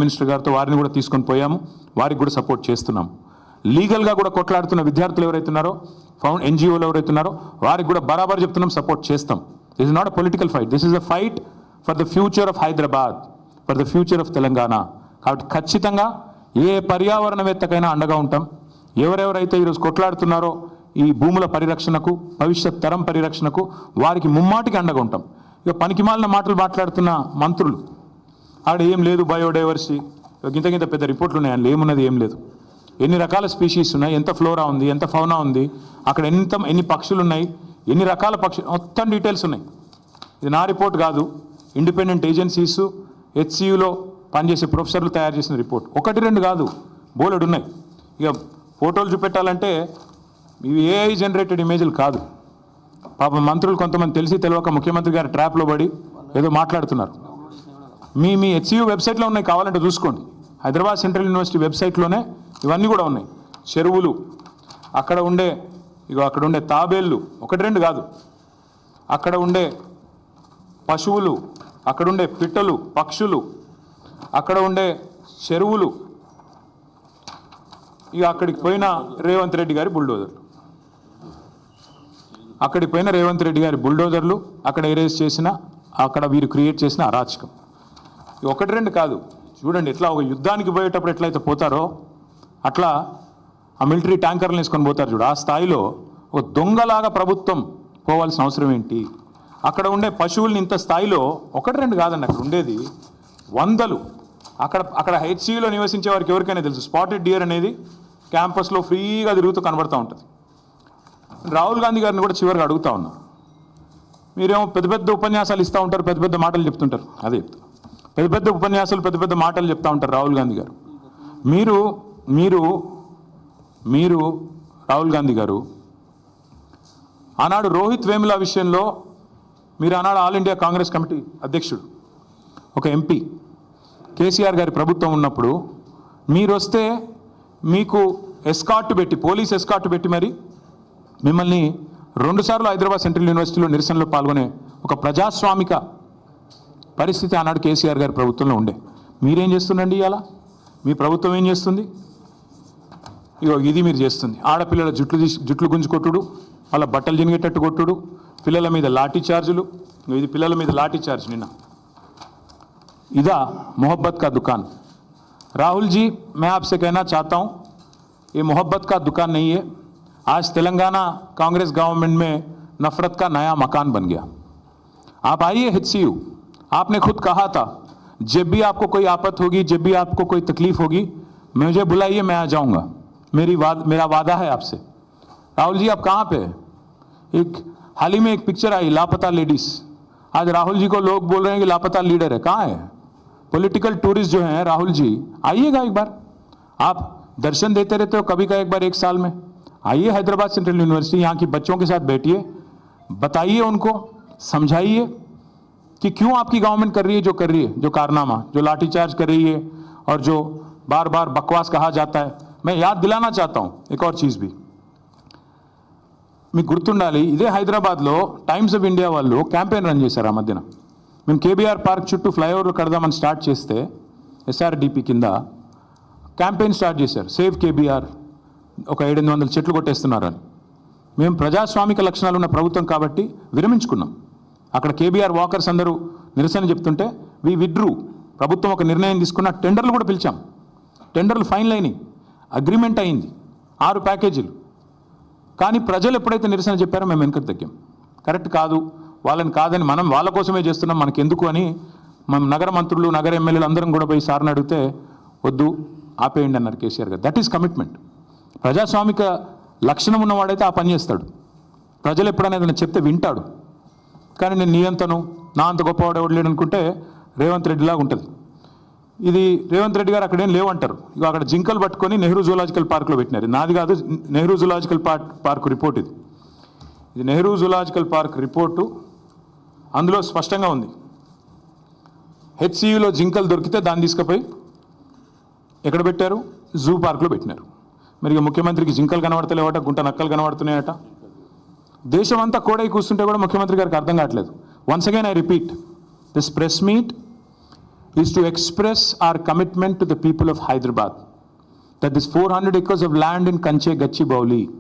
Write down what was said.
Minister గారితో వారిని కూడా తీసుకొని పోయాము, వారికి కూడా సపోర్ట్ చేస్తున్నాము. లీగల్గా కూడా కొట్లాడుతున్న విద్యార్థులు ఎవరైతే ఉన్నారో, ఎన్జిఓలు ఎవరైతే ఉన్నారో వారికి కూడా బరాబర్ చెప్తున్నాం, సపోర్ట్ చేస్తాం. This is not a political fight, this is a fight for the future of Hyderabad, for the future of Telangana. కాబట్టి ఖచ్చితంగా ఏ పర్యావరణవేత్తకైనా అండగా ఉంటాం. ఎవరెవరైతే ఈరోజు కొట్లాడుతున్నారో ఈ భూముల పరిరక్షణకు, భవిష్యత్ తరం పరిరక్షణకు, వారికి ముమ్మాటికి అండగా ఉంటాం. ఇక పనికిమాలిన మాటలు మాట్లాడుతున్న మంత్రులు, ఆడ ఏం లేదు బయోడైవర్సిటీ, గింత పెద్ద రిపోర్ట్లు ఉన్నాయి, అందులో ఏమున్నది ఏం లేదు. ఎన్ని రకాల స్పీషీస్ ఉన్నాయి, ఎంత ఫ్లోరా ఉంది, ఎంత ఫౌనా ఉంది, అక్కడ ఎన్ని పక్షులు ఉన్నాయి, ఎన్ని రకాల పక్షులు, మొత్తం డీటెయిల్స్ ఉన్నాయి. ఇది నా రిపోర్ట్ కాదు, ఇండిపెండెంట్ ఏజెన్సీస్, హెచ్సియులో పనిచేసే ప్రొఫెసర్లు తయారు చేసిన రిపోర్ట్. 1-2 కాదు, బోలెడు ఉన్నాయి. ఇక ఫోటోలు చూపెట్టాలంటే ఇవి ఏఐ జనరేటెడ్ ఇమేజ్లు కాదు. పాపం మంత్రులు కొంతమంది తెలిసి తెలియక ముఖ్యమంత్రి గారి ట్రాప్లో పడి ఏదో మాట్లాడుతున్నారు. మీ హెచ్సియు వెబ్సైట్లో ఉన్నాయి, కావాలంటే చూసుకోండి. హైదరాబాద్ సెంట్రల్ యూనివర్సిటీ వెబ్సైట్లోనే ఇవన్నీ కూడా ఉన్నాయి. చెరువులు, అక్కడ ఉండే తాబేళ్ళు, 1-2 కాదు, అక్కడ ఉండే పశువులు, అక్కడ ఉండే పిట్టలు, పక్షులు, అక్కడ ఉండే చెరువులు, ఇక అక్కడికి పోయిన రేవంత్ రెడ్డి గారి బుల్డోజర్లు, అక్కడ ఎరేజ్ చేసిన, అక్కడ వీరు క్రియేట్ చేసిన అరాచకం. 1-2 కాదు, చూడండి ఎట్లా ఒక యుద్ధానికి పోయేటప్పుడు ఎట్లయితే పోతారో అట్లా ఆ మిలిటరీ ట్యాంకర్లు వేసుకొని పోతారు చూడు, ఆ స్థాయిలో ఒక దొంగలాగా ప్రభుత్వం పోవాల్సిన అవసరం ఏంటి? అక్కడ ఉండే పశువుల్ని ఇంత స్థాయిలో 1-2 కాదండి, అక్కడ ఉండేది వందలు. అక్కడ హెచ్సియులో నివసించే వారికి ఎవరికైనా తెలుసు, స్పాటెడ్ డియర్ అనేది క్యాంపస్లో ఫ్రీగా తిరుగుతూ కనబడుతూ ఉంటుంది. రాహుల్ గాంధీ గారిని కూడా చివరిగా అడుగుతా ఉన్నా, మీరేమో పెద్ద ఉపన్యాసాలు ఇస్తూ ఉంటారు, పెద్ద మాటలు చెప్తుంటారు, అదే చెప్తారు, పెద్ద ఉపన్యాసాలు, పెద్ద మాటలు చెప్తూ ఉంటారు రాహుల్ గాంధీ గారు. మీరు రాహుల్ గాంధీ గారు ఆనాడు రోహిత్ వేముల విషయంలో మీరు ఆనాడు ఆల్ ఇండియా కాంగ్రెస్ కమిటీ అధ్యక్షుడు, ఒక ఎంపీ, కేసీఆర్ గారి ప్రభుత్వం ఉన్నప్పుడు మీరు వస్తే మీకు ఎస్కార్ట్ పెట్టి, పోలీస్ ఎస్కార్ట్ పెట్టి మరి మిమ్మల్ని 2 సార్లు హైదరాబాద్ సెంట్రల్ యూనివర్సిటీలో నిరసనలో పాల్గొనే ఒక ప్రజాస్వామిక పరిస్థితి ఆనాడు కేసీఆర్ గారి ప్రభుత్వంలో ఉండే. మీరేం చేస్తుండండి ఇవాళ? మీ ప్రభుత్వం ఏం చేస్తుంది? ఇగో ఇది మీరు చేస్తుంది. ఆడపిల్లల జుట్లు గుంజు కొట్టుడు, వాళ్ళ బట్టలు జినిగేటట్టు కొట్టుడు, పిల్లల మీద లాఠీ చార్జులు. ఇది పిల్లల మీద లాఠీ చార్జ్ నిన్న. इदा मोहब्बत का दुकान। राहुल जी, मैं आपसे कहना चाहता हूँ, ये मोहब्बत का दुकान नहीं है। आज तेलंगाना कांग्रेस गवर्नमेंट में नफरत का नया मकान बन गया। आप आइए HCU, आपने खुद कहा था जब भी आपको कोई आफत होगी, जब भी आपको कोई तकलीफ होगी, मुझे बुलाइए, मैं आ जाऊँगा। मेरा वादा है आपसे। राहुल जी, आप कहाँ पे? हाल ही में एक पिक्चर आई, लापता लेडीज़। आज राहुल जी को लोग बोल रहे हैं कि लापता लीडर है। कहाँ है? पॉलिटिकल टूरिस्ट जो हैं राहुल जी, आइएगा एक बार। आप दर्शन देते रहते हो कभी का एक बार 1 साल में, आइए हैदराबाद सेंट्रल यूनिवर्सिटी, यहाँ की बच्चों के साथ बैठिए, बताइए उनको, समझाइए कि क्यों आपकी गवर्नमेंट कर रही है जो कर रही है, जो कारनामा, जो लाठीचार्ज कर रही है और जो बार बार बकवास कहा जाता है। मैं याद दिलाना चाहता हूँ एक और चीज़ भी, మీకు గుర్తుండాలి, ఇదే హైదరాబాద్లో టైమ్స్ ఆఫ్ ఇండియా వాళ్ళు క్యాంపెయిన్ రన్ చేశారు. ఆ మధ్యన మేము కేబీఆర్ పార్క్ చుట్టూ ఫ్లైఓవర్లు కడదామని స్టార్ట్ చేస్తే SRDP కింద క్యాంపెయిన్ స్టార్ట్ చేశారు, సేవ్ కేబీఆర్, ఒక 700 చెట్లు కొట్టేస్తున్నారని. మేము ప్రజాస్వామిక లక్షణాలు ఉన్న ప్రభుత్వం కాబట్టి విరమించుకున్నాం. అక్కడ కేబీఆర్ వాకర్స్ అందరూ నిరసన చెప్తుంటే వి విడ్రూ. ప్రభుత్వం ఒక నిర్ణయం తీసుకున్న, టెండర్లు కూడా పిలిచాం, టెండర్లు ఫైనల్ అయినాయి, అగ్రిమెంట్ అయింది, 6 ప్యాకేజీలు. కానీ ప్రజలు ఎప్పుడైతే నిరసన చెప్పారో మేము వెనుకకు తగ్గాం. కరెక్ట్ కాదు, వాళ్ళని కాదని, మనం వాళ్ళ కోసమే చేస్తున్నాం, మనకెందుకు అని మనం నగర మంత్రులు, నగర ఎమ్మెల్యేలు అందరం కూడా పోయి సార్ని అడిగితే వద్దు, ఆపేయండి అన్నారు కేసీఆర్ గారు. That is commitment. ప్రజాస్వామిక లక్షణం ఉన్నవాడైతే ఆ పని చేస్తాడు. ప్రజలు ఎప్పుడైనా ఏదైనా చెప్తే వింటాడు. కానీ నేను నీ అంతను, నా అంత గొప్పవాడు ఎవడు లేడు అనుకుంటే రేవంత్ రెడ్డిలాగా ఉంటుంది. ఇది రేవంత్ రెడ్డి గారు అక్కడేం లేవంటారు. ఇక అక్కడ జింకలు పట్టుకొని నెహ్రూ జూలాజికల్ పార్క్లో పెట్టినారు. నాది కాదు, నెహ్రూ జూలాజికల్ పార్క్ రిపోర్ట్ ఇది నెహ్రూ జూలాజికల్ పార్క్ రిపోర్టు. అందులో స్పష్టంగా ఉంది, HCUలో జింకలు దొరికితే దాన్ని తీసుకుపోయి ఎక్కడ పెట్టారు? జూ పార్క్లో పెట్టినారు. మరి ముఖ్యమంత్రికి జింకలు కనబడతలేవట, గుంట నక్కలు కనబడుతున్నాయట. దేశం అంతా కోడై కూర్చుంటే కూడా ముఖ్యమంత్రి గారికి అర్థం కావట్లేదు. Once again I repeat, this press meet is to express our commitment to the people of Hyderabad that this 400 acres of land in Kanche Gachibowli